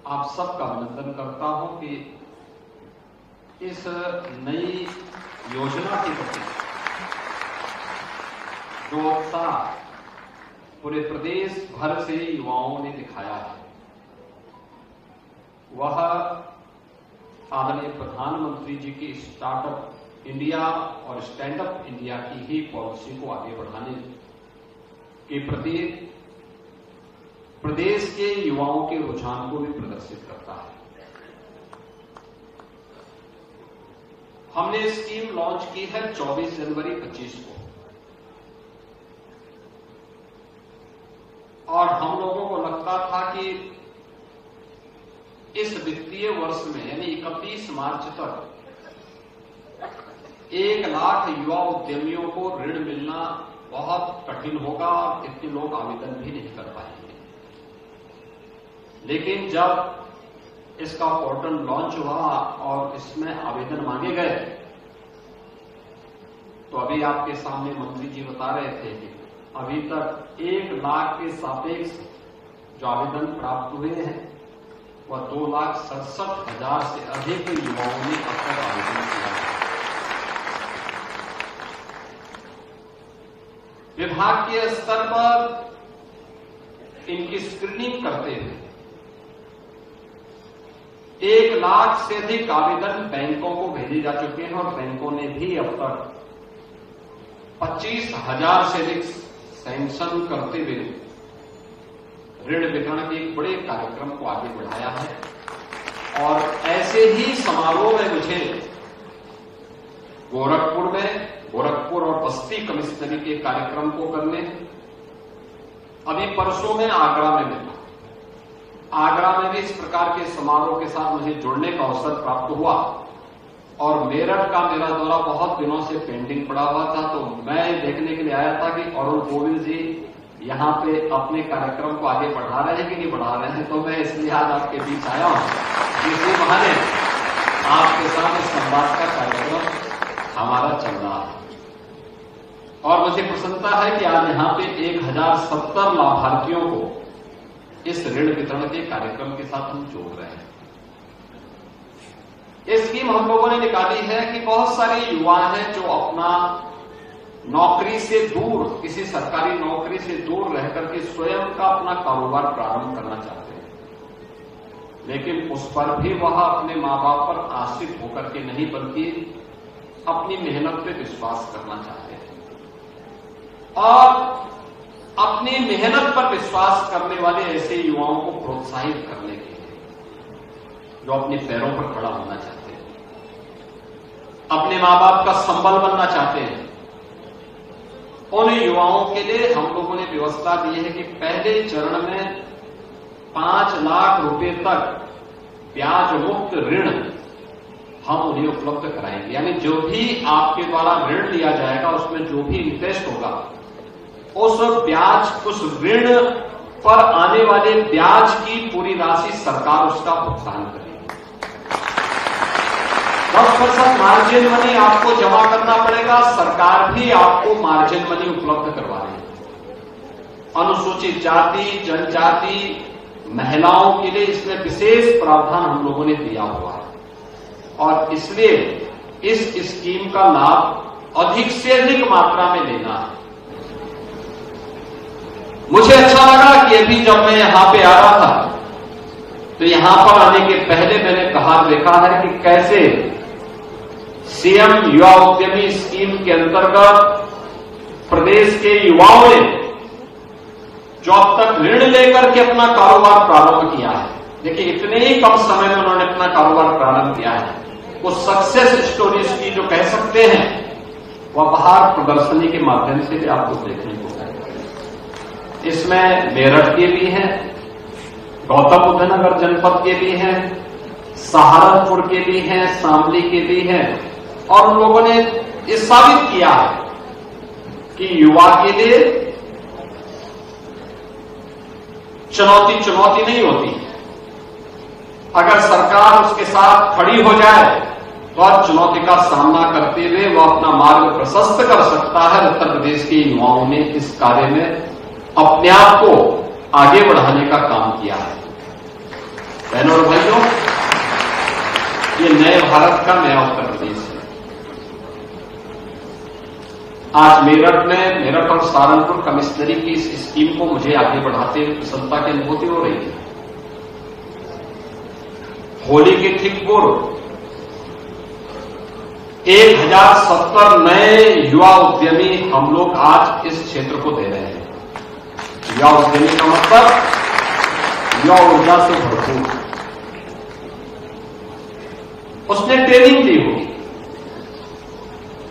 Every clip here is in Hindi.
आप सबका अभिनंदन करता हूं कि इस नई योजना के प्रति जो उत्साह पूरे प्रदेश भर से युवाओं ने दिखाया है, वह आदरणीय प्रधानमंत्री जी की स्टार्टअप इंडिया और स्टैंडअप इंडिया की ही पॉलिसी को आगे बढ़ाने के प्रति प्रदेश के युवाओं के रुझान को भी प्रदर्शित करता है। हमने स्कीम लॉन्च की है 24 जनवरी 25 को, और हम लोगों को लगता था कि इस वित्तीय वर्ष में यानी 31 मार्च तक 1 लाख युवा उद्यमियों को ऋण मिलना बहुत कठिन होगा और इतने लोग आवेदन भी नहीं कर पाएंगे। लेकिन जब इसका पोर्टल लॉन्च हुआ और इसमें आवेदन मांगे गए, तो अभी आपके सामने मंत्री जी बता रहे थे कि अभी तक 1 लाख के सापेक्ष जो आवेदन प्राप्त हुए हैं वह 2,67,000 से अधिक युवाओं ने अब तक आवेदन किया है। विभाग के स्तर पर इनकी स्क्रीनिंग करते हुए 1 लाख से अधिक आवेदन बैंकों को भेजे जा चुके हैं और बैंकों ने भी अब तक 25,000 से अधिक सैंक्शन करते हुए ऋण वितरण के एक बड़े कार्यक्रम को आगे बढ़ाया है। और ऐसे ही समारोह में मुझे गोरखपुर और बस्ती कमिश्नरी के कार्यक्रम को करने, अभी परसों में आगरा में मिला। आगरा में भी इस प्रकार के समारोह के साथ मुझे जुड़ने का अवसर प्राप्त हुआ, और मेरठ का मेरा दौरा बहुत दिनों से पेंडिंग पड़ा हुआ था, तो मैं देखने के लिए आया था कि अरुण गोविंद जी यहां पे अपने कार्यक्रम को आगे बढ़ा रहे हैं कि नहीं बढ़ा रहे हैं। तो मैं इसलिए आज आपके बीच आया हूं, इसी बहाने आपके साथ इस संवाद का कार्यक्रम हमारा चल रहा है। और मुझे प्रसन्नता है कि आज यहां पे 1070 लाभार्थियों को इस ऋण वितरण के कार्यक्रम के साथ हम जोड़ रहे हैं। ये स्कीम हम लोगों ने निकाली है कि बहुत सारे युवा हैं जो अपना नौकरी से दूर, किसी सरकारी नौकरी से दूर रह करके स्वयं का अपना कारोबार प्रारंभ करना चाहते हैं, लेकिन उस पर भी वह अपने मां बाप पर आश्रित होकर के नहीं बल्कि अपनी मेहनत पे विश्वास करना चाहते हैं। और अपनी मेहनत पर विश्वास करने वाले ऐसे युवाओं को प्रोत्साहित करने के लिए, जो अपने पैरों पर खड़ा होना चाहते हैं, अपने मां बाप का संबल बनना चाहते हैं, उन युवाओं के लिए हम लोगों ने व्यवस्था दी है कि पहले चरण में 5 लाख रुपए तक ब्याज मुक्त ऋण हम उन्हें उपलब्ध कराएंगे। यानी जो भी आपके द्वारा ऋण लिया जाएगा उसमें जो भी इंटरेस्ट होगा, उस ऋण पर आने वाले ब्याज की पूरी राशि सरकार उसका भुगतान करेगी। 10% मार्जिन मनी आपको जमा करना पड़ेगा, सरकार भी आपको मार्जिन मनी उपलब्ध करवा रही है। अनुसूचित जाति, जनजाति, महिलाओं के लिए इसमें विशेष प्रावधान हम लोगों ने दिया हुआ है, और इसलिए इस स्कीम का लाभ अधिक से अधिक मात्रा में लेना है। मुझे अच्छा लगा कि अभी जब मैं यहां पे आ रहा था, तो यहां पर आने के पहले मैंने देखा है कि कैसे सीएम युवा उद्यमी स्कीम के अंतर्गत प्रदेश के युवाओं ने जो अब तक ऋण लेकर के अपना कारोबार प्रारंभ किया है, देखिए इतने ही कम समय में उन्होंने अपना कारोबार प्रारंभ किया है, वो सक्सेस स्टोरीज की जो कह सकते हैं, वह बाहर प्रदर्शनी के माध्यम से भी आपको देखने को मिलेगा। इसमें मेरठ के भी हैं, गौतम बुद्ध नगर जनपद के भी हैं, सहारनपुर के भी हैं, शामली के भी हैं, और उन लोगों ने ये साबित किया है कि युवा के लिए चुनौती नहीं होती। अगर सरकार उसके साथ खड़ी हो जाए तो हर चुनौती का सामना करते हुए वह अपना मार्ग प्रशस्त कर सकता है। उत्तर प्रदेश के युवाओं ने इस कार्य में अपने आप को आगे बढ़ाने का काम किया है। बहनों भारत का नया उत्तर प्रदेश है। आज मेरठ और सहारनपुर कमिश्नरी की इस स्कीम को मुझे आगे बढ़ाते हुए प्रसन्नता की अनुभूति हो रही है। होली के ठीक पूर्व 1070 नए युवा उद्यमी हम लोग आज इस क्षेत्र को दे रहे हैं। युवा उद्यमी का मतलब युवा ऊर्जा से भरपूर, उसने ट्रेनिंग ली होगी,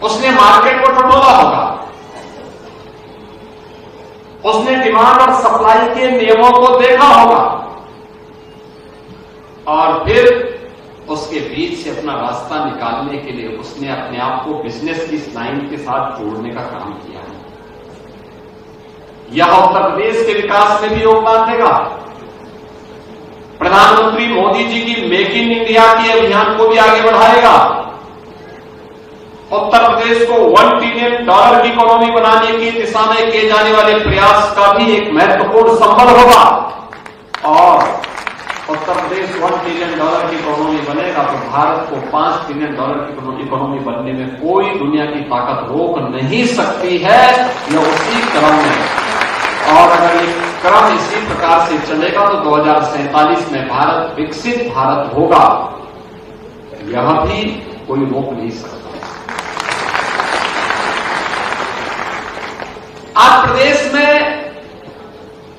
उसने मार्केट को टटोला होगा, उसने डिमांड और सप्लाई के नियमों को देखा होगा और फिर उसके बीच से अपना रास्ता निकालने के लिए उसने अपने आप को बिजनेस की लाइन के साथ जोड़ने का काम किया है। यह उत्तर प्रदेश के विकास में भी योगदान देगा। प्रधानमंत्री मोदी जी की मेक इन इंडिया के अभियान को भी आगे बढ़ाएगा। उत्तर प्रदेश को $1 ट्रिलियन की इकोनॉमी बनाने की दिशा में किए जाने वाले प्रयास का भी एक महत्वपूर्ण संबल होगा। और उत्तर प्रदेश $1 ट्रिलियन की इकोनॉमी बनेगा तो भारत को $5 ट्रिलियन की इकोनॉमी बनने में कोई दुनिया की ताकत रोक नहीं सकती है। यह उसी क्रम में, और अगर ये क्रम इसी प्रकार से चलेगा तो 2047 में भारत विकसित भारत होगा, यह भी कोई रोक नहीं सकता। आज प्रदेश में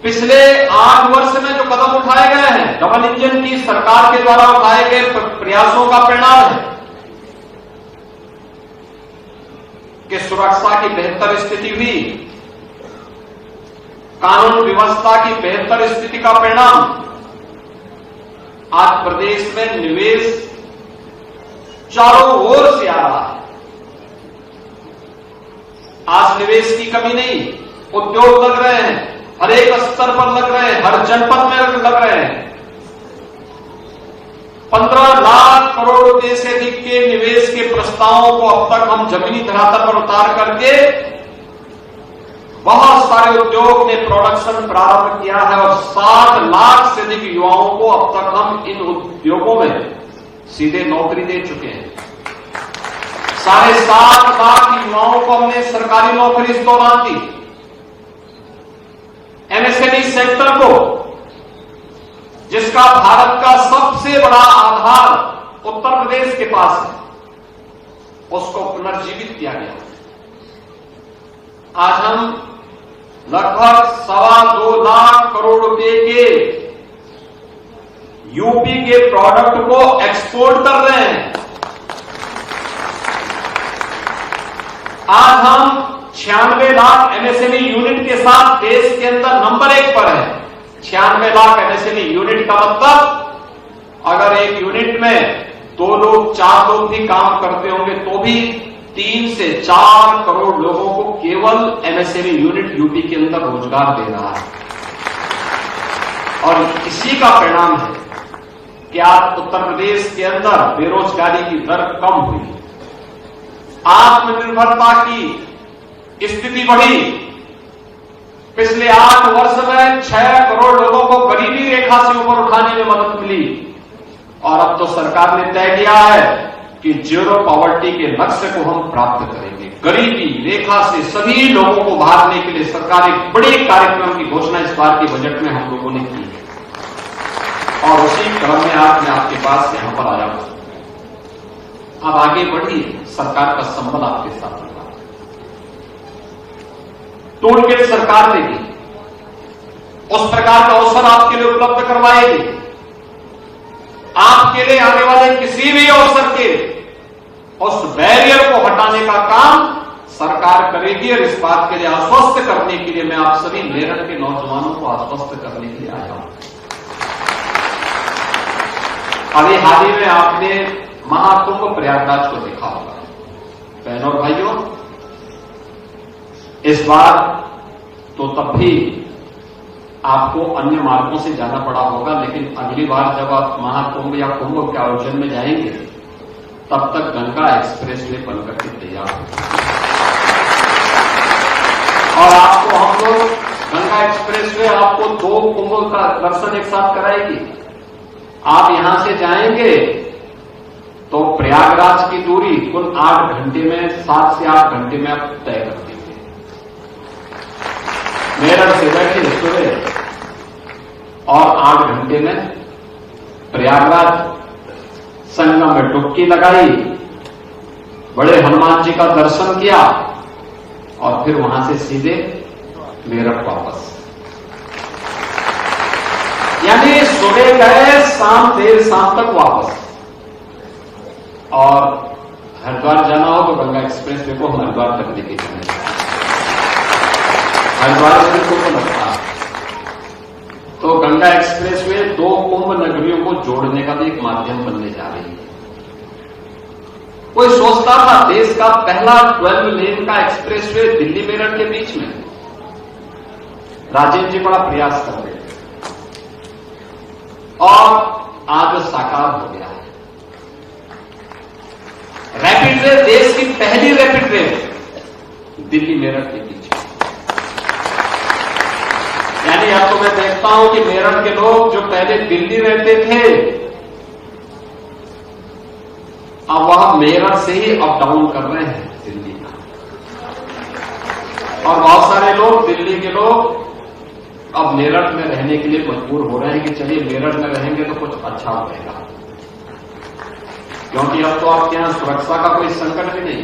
पिछले 8 वर्ष में जो कदम उठाए गए हैं, डबल इंजन की सरकार के द्वारा उठाए गए प्रयासों का परिणाम है कि सुरक्षा की बेहतर स्थिति हुई, कानून व्यवस्था की बेहतर स्थिति का परिणाम। आज प्रदेश में निवेश चारों ओर से आ रहा है। आज निवेश की कमी नहीं, उद्योग लग रहे हैं, हर एक स्तर पर लग रहे हैं, हर जनपद में लग रहे हैं। 15 लाख करोड़ रुपए से अधिक के निवेश के प्रस्तावों को अब तक हम जमीनी धरातल पर उतार करके बहुत सारे उद्योग ने प्रोडक्शन प्रारंभ किया है और 60 लाख से अधिक युवाओं को अब तक हम इन उद्योगों में सीधे नौकरी दे चुके हैं। 7.5 लाख युवाओं को हमने सरकारी नौकरी इस दौरान दी। एमएसएमई सेक्टर को, जिसका भारत का सबसे बड़ा आधार उत्तर प्रदेश के पास है, उसको पुनर्जीवित किया गया। आज हम लगभग 2.25 लाख करोड़ रुपए के यूपी के प्रोडक्ट को एक्सपोर्ट कर रहे हैं। आज हम 96 लाख एमएसएमई यूनिट के साथ देश के अंदर नंबर 1 पर है। 96 लाख एमएसएमई यूनिट का मतलब अगर एक यूनिट में 2 लोग 4 लोग भी काम करते होंगे तो भी 3 से 4 करोड़ लोगों को केवल एमएसएमई यूनिट यूपी के अंदर रोजगार दे रहा है। और इसी का परिणाम है कि आज उत्तर प्रदेश के अंदर बेरोजगारी की दर कम हुई, आत्मनिर्भरता की स्थिति बढ़ी। पिछले 8 वर्ष में 6 करोड़ लोगों को गरीबी रेखा से ऊपर उठाने में मदद मिली और अब तो सरकार ने तय किया है कि जीरो पॉवर्टी के लक्ष्य को हम प्राप्त करेंगे। गरीबी रेखा से सभी लोगों को उभारने के लिए सरकार एक बड़े कार्यक्रम की घोषणा इस बार के बजट में हम लोगों ने की है और उसी क्रम में आज मैं आपके पास यहां पर आया हूं। अब आगे बढ़िए, सरकार का संबल आपके साथ होगा। टूल किट सरकार देगी, उस प्रकार का अवसर आपके लिए उपलब्ध करवाएगी। आपके लिए आने वाले किसी भी अवसर के उस बैरियर को हटाने का काम सरकार करेगी और इस बात के लिए आश्वस्त करने के लिए मैं आप सभी मेरठ के नौजवानों को आश्वस्त करने के लिए आया हूं। अभी हाल ही में आपने महाकुंभ प्रयागराज को देखा होगा। बहनों और भाइयों, इस बार तो तब भी आपको अन्य मार्गों से जाना पड़ा होगा, लेकिन अगली बार जब आप महाकुंभ या कुंभ के आयोजन में जाएंगे तब तक गंगा एक्सप्रेस वे बनकर के तैयार होगा और आपको हम लोग गंगा एक्सप्रेस वे आपको 2 कुंभ का दर्शन एक साथ कराएगी। आप यहां से जाएंगे तो प्रयागराज की दूरी कुल 8 घंटे में, 7 से 8 घंटे में आप तय कर दीजिए। मेरठ से बैठे सुबह और 8 घंटे में प्रयागराज, संगम में डुबकी लगाई, बड़े हनुमान जी का दर्शन किया और फिर वहां से सीधे मेरठ वापस। यानी सुबह गए, शाम देर शाम तक वापस। और हरिद्वार जाना हो तो गंगा एक्सप्रेस वे को हरिद्वार तक लेके जाना, हरिद्वार से कुंभ लगता है, तो गंगा एक्सप्रेस वे 2 कुंभ नगरियों को जोड़ने का भी एक माध्यम बनने जा रही है। कोई सोचता था देश का पहला 12 लेन का एक्सप्रेस वे दिल्ली मेरठ के बीच में, राजेंद्र जी बड़ा प्रयास कर रहे थे और आज साकार हो गया है। रैपिड रेल, देश की पहली रैपिड रेल दिल्ली मेरठ के बीच में। यानी अब तो मैं देखता हूं कि मेरठ के लोग जो पहले दिल्ली रहते थे, अब वह मेरठ से ही अप डाउन कर रहे हैं दिल्ली का। और बहुत सारे लोग, दिल्ली के लोग अब मेरठ में रहने के लिए मजबूर हो रहे हैं कि चलिए मेरठ में रहेंगे तो कुछ अच्छा होगा, क्योंकि अब तो आपके यहां सुरक्षा का कोई संकट भी नहीं,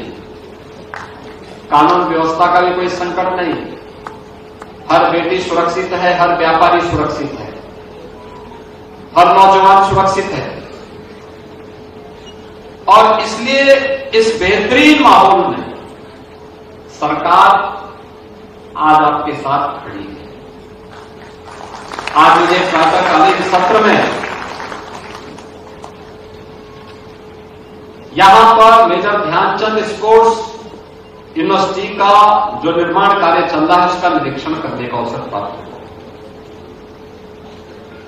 कानून व्यवस्था का भी कोई संकट नहीं, हर बेटी सुरक्षित है, हर व्यापारी सुरक्षित है, हर नौजवान सुरक्षित है। और इसलिए इस बेहतरीन माहौल में सरकार आज आपके साथ खड़ी है। आज मुझे प्रातःकालीन सत्र में यहां पर मेजर ध्यानचंद स्पोर्ट्स यूनिवर्सिटी का जो निर्माण कार्य चल रहा है उसका निरीक्षण करने का अवसर प्राप्त हुआ।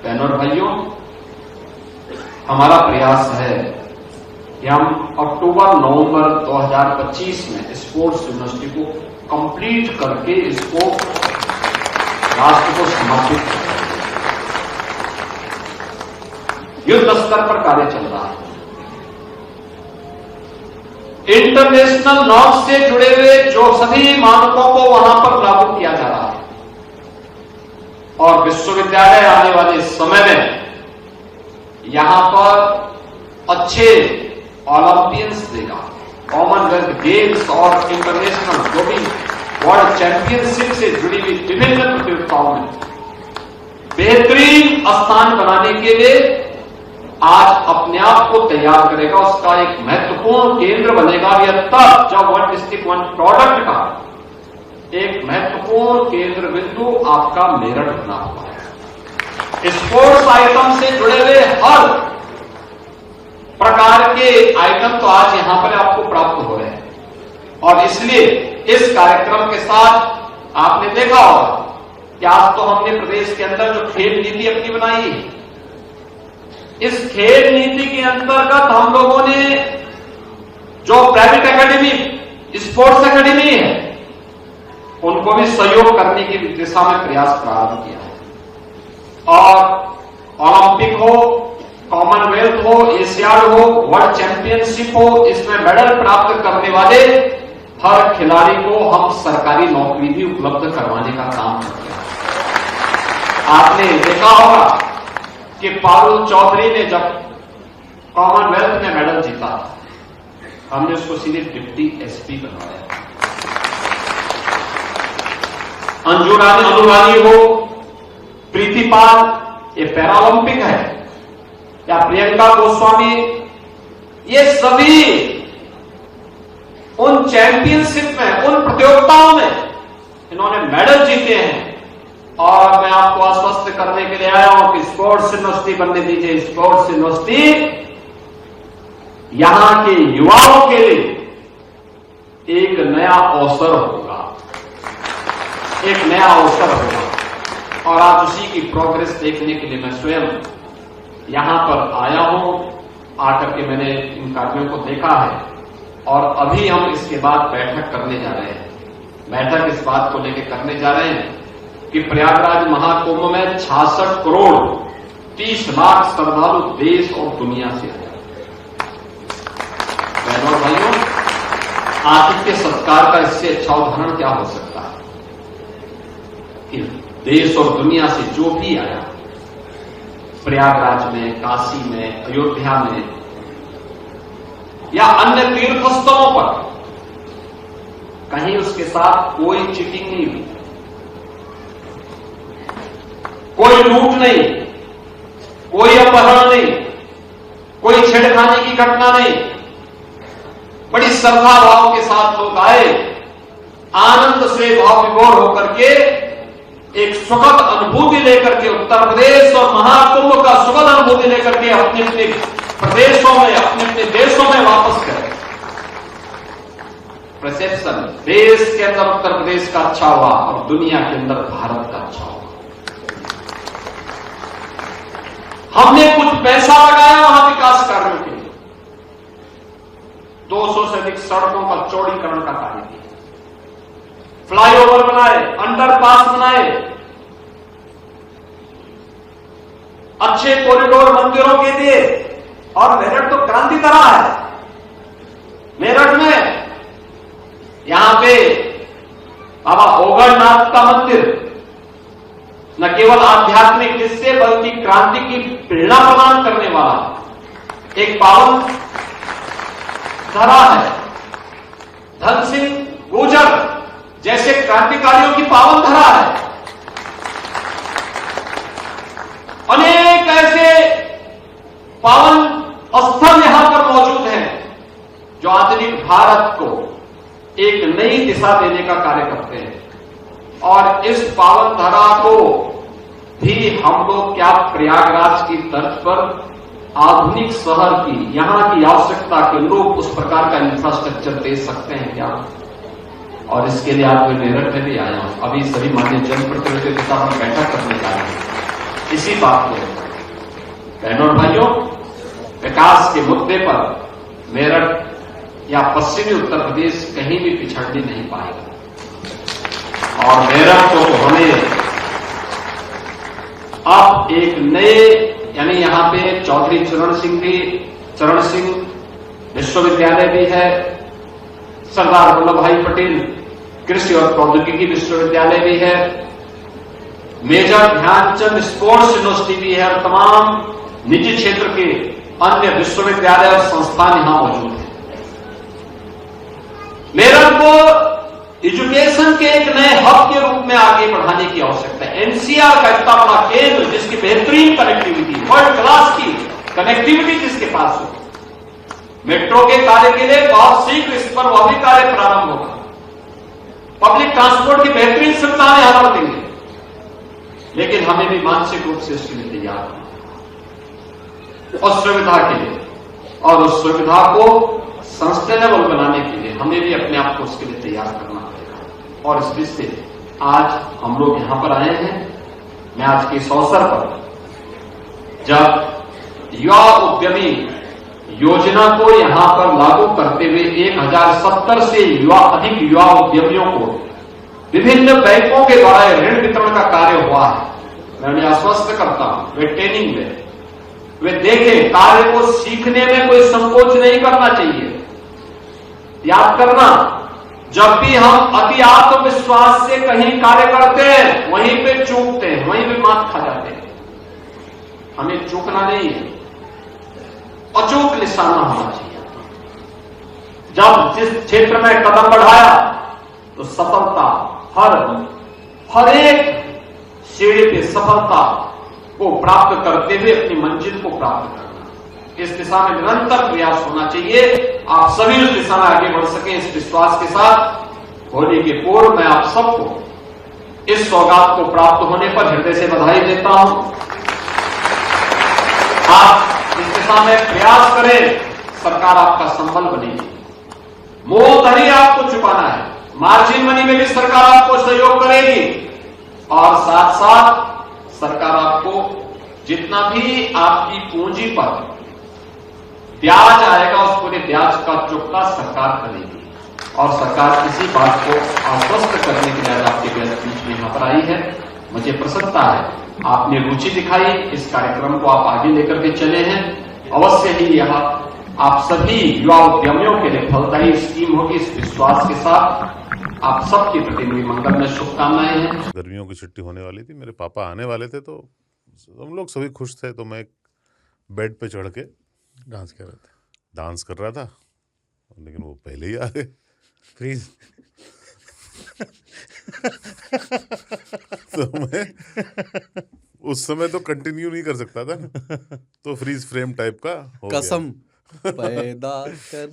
बहनों और भाइयों, हमारा प्रयास है कि हम अक्टूबर-नवंबर 2025 में स्पोर्ट्स यूनिवर्सिटी को कंप्लीट करके इसको राष्ट्र को समर्पित करें। युद्ध स्तर पर कार्य चल रहा है, इंटरनेशनल नॉर्म्स से जुड़े हुए जो सभी मानकों को वहां पर लागू किया जा रहा है और विश्वविद्यालय आने वाले समय में यहां पर अच्छे ओलंपियंस देगा। कॉमनवेल्थ गेम्स और इंटरनेशनल जो भी वर्ल्ड चैंपियनशिप से जुड़ी हुई विभिन्न प्रतियोगिताओं में बेहतरीन स्थान बनाने के लिए आज अपने आप को तैयार करेगा, उसका एक महत्वपूर्ण केंद्र बनेगा। यह तब जब वन डिस्ट्रिक्ट वन प्रोडक्ट का एक महत्वपूर्ण केंद्र बिंदु आपका मेरठ बना हुआ है। स्पोर्ट्स आइटम से जुड़े हुए हर प्रकार के आइटम तो आज यहां पर आपको प्राप्त हो रहे हैं और इसलिए इस कार्यक्रम के साथ आपने देखा होगा कि आज तो हमने प्रदेश के अंदर जो खेल नीति अपनी बनाई है, इस खेल नीति के अंतर्गत हम लोगों ने जो प्राइवेट एकेडमी, स्पोर्ट्स एकेडमी है, उनको भी सहयोग करने की दिशा में प्रयास प्रारंभ किया है। और ओलंपिक हो, कॉमनवेल्थ हो, एशियाड हो, वर्ल्ड चैंपियनशिप हो, इसमें मेडल प्राप्त करने वाले हर खिलाड़ी को हम सरकारी नौकरी भी उपलब्ध करवाने का काम कर रहे हैं। आपने देखा होगा कि पारुल चौधरी ने जब कॉमनवेल्थ में मेडल जीता, हमने उसको सीधे डिप्टी एसपी बनवाया। अंजू रानी हो, प्रीति पाल, ये पैरालंपिक है, या प्रियंका गोस्वामी, ये सभी उन चैंपियनशिप में, उन प्रतियोगिताओं में इन्होंने मेडल जीते हैं। और मैं आपको आश्वस्त करने के लिए आया हूं कि स्पोर्ट्स यूनिवर्सिटी बनने दीजिए। स्पोर्ट्स यूनिवर्सिटी यहां के युवाओं के लिए एक नया अवसर होगा, एक नया अवसर होगा। और आज उसी की प्रोग्रेस देखने के लिए मैं स्वयं यहां पर आया हूं। आकर के मैंने इन कार्यों को देखा है और अभी हम इसके बाद बैठक करने जा रहे हैं। बैठक इस बात को लेकर करने जा रहे हैं कि प्रयागराज महाकुंभ में 66 करोड़ 30 लाख श्रद्धालु देश और दुनिया से आए। आतिथ्य सत्कार का इससे अच्छा उदाहरण क्या हो सकता है कि देश और दुनिया से जो भी आया, प्रयागराज में, काशी में, अयोध्या में या अन्य तीर्थ स्थलों पर, कहीं उसके साथ कोई चीटिंग नहीं हुई, कोई लूट नहीं, कोई अपहरण नहीं, कोई छेड़खानी की घटना नहीं। बड़ी श्रद्धा भाव के साथ लोग आए, आनंद से भाव विभोर होकर के एक सुखद अनुभूति लेकर के उत्तर प्रदेश और महाकुंभ का सुखद अनुभूति लेकर के अपने अपने प्रदेशों में, अपने अपने देशों में वापस करें। परसेप्शन देश के अंदर उत्तर प्रदेश का अच्छा हुआ और दुनिया के अंदर भारत का अच्छा हुआ। हमने कुछ पैसा लगाया वहां विकास कार्यों के लिए, 200 से अधिक सड़कों का चौड़ीकरण का कार्य किया, फ्लाईओवर बनाए, अंडरपास बनाए, अच्छे कॉरिडोर मंदिरों के दिए। और मेरठ तो क्रांति तरह है। मेरठ में यहां पे बाबा ओगड़नाथ का मंदिर न केवल आध्यात्मिक हिस्से बल्कि क्रांति की प्रेरणा प्रदान करने वाला एक पावन धरा है। धन सिंह गुर्जर जैसे क्रांतिकारियों की पावन धरा है। अनेक ऐसे पावन स्थल यहां पर मौजूद हैं जो आधुनिक भारत को एक नई दिशा देने का कार्य करते हैं। और इस पावन धरा को भी हम लोग क्या प्रयागराज की तर्ज पर आधुनिक शहर की, यहां की आवश्यकता के अनुरूप उस प्रकार का इंफ्रास्ट्रक्चर दे सकते हैं क्या? और इसके लिए आज मैं मेरठ में भी आया हूं। अभी सभी माननीय जनप्रतिनिधियों के साथ हम बैठक करने जा रहे हैं इसी बात को। बहनों और भाइयों, विकास के मुद्दे पर मेरठ या पश्चिमी उत्तर प्रदेश कहीं भी पिछड़ने नहीं पाएगा। और मेरठ को हमें अब एक नए, यानी यहां पे चौधरी चरण सिंह विश्वविद्यालय भी है, सरदार वल्लभ भाई पटेल कृषि और प्रौद्योगिकी विश्वविद्यालय भी है, मेजर ध्यानचंद स्पोर्ट्स यूनिवर्सिटी भी है और तमाम निजी क्षेत्र के अन्य विश्वविद्यालय और संस्थान यहां मौजूद हैं। मेरठ को एजुकेशन के एक नए हब के रूप में आगे बढ़ाने की आवश्यकता है। एनसीआर का इतना बड़ा केंद्र जिसकी बेहतरीन कनेक्टिविटी, वर्ल्ड क्लास की कनेक्टिविटी जिसके पास हो, मेट्रो के कार्य के लिए बहुत शीघ्र इस पर वह भी कार्य प्रारंभ होगा। पब्लिक ट्रांसपोर्ट की बेहतरीन सुविधाएं यहां पर देंगे, लेकिन हमें भी मानसिक रूप से इसके लिए तैयार होना उस सुविधा के लिए, और उस सुविधा को सस्टेनेबल बनाने के लिए हमें भी अपने आप को उसके लिए तैयार करना पड़ेगा। और इस दृष्टि से आज हम लोग यहां पर आए हैं। मैं आज के इस अवसर पर जब युवा उद्यमी योजना को यहां पर लागू करते हुए 1070 से अधिक युवा उद्यमियों को विभिन्न बैंकों के द्वारा ऋण वितरण का कार्य हुआ है, मैं उन्हें आश्वस्त करता हूं वे ट्रेनिंग में, वे देखें कार्य को सीखने में कोई संकोच नहीं करना चाहिए। याद करना, जब भी हम अति आत्मविश्वास से कहीं कार्य करते हैं वहीं पे चूकते हैं, वहीं पे मात खा जाते हैं। हमें चूकना नहीं है, अचूक निशाना होना चाहिए। जब जिस क्षेत्र में कदम बढ़ाया तो सफलता हर एक सीढ़ी पे सफलता को प्राप्त करते हुए अपनी मंजिल को प्राप्त करना, इस दिशा में निरंतर प्रयास होना चाहिए। आप सभी उस दिशा में आगे बढ़ सकें, इस विश्वास के साथ होली के पूर्व मैं आप सबको इस सौगात को प्राप्त होने पर हृदय से बधाई देता हूं। आप इस दिशा में प्रयास करें, सरकार आपका संबल बनेगी। मूलधन ही आपको चुकाना है, मार्जिन मनी में भी सरकार आपको सहयोग करेगी, और साथ साथ सरकार आपको जितना भी आपकी पूंजी पर ब्याज आएगा उस पूरे ब्याज का चुकता सरकार करेगी। और सरकार इसी बात को आश्वस्त करने के लिए आपके बीच में यहां पर आई है। मुझे प्रसन्नता है, आपने रुचि दिखाई, इस कार्यक्रम को आप आगे लेकर के चले हैं। अवश्य ही यह आप सभी युवा उद्यमियों के लिए फलदायी स्कीम होगी, इस विश्वास के साथ आप सबके प्रति मेरी मंगलमय शुभकामनाएं हैं। गर्मियों की छुट्टी होने वाली थी, मेरे पापा आने वाले थे, तो हम लोग सभी खुश थे। तो मैं बेड पे चढ़ के डांस कर रहे थे, डांस कर रहा था, लेकिन वो पहले ही आ गए। फ्रीज। तो मैं उस समय तो कंटिन्यू नहीं कर सकता था ना, तो फ्रीज फ्रेम टाइप का हो गया। कसम पैदा कर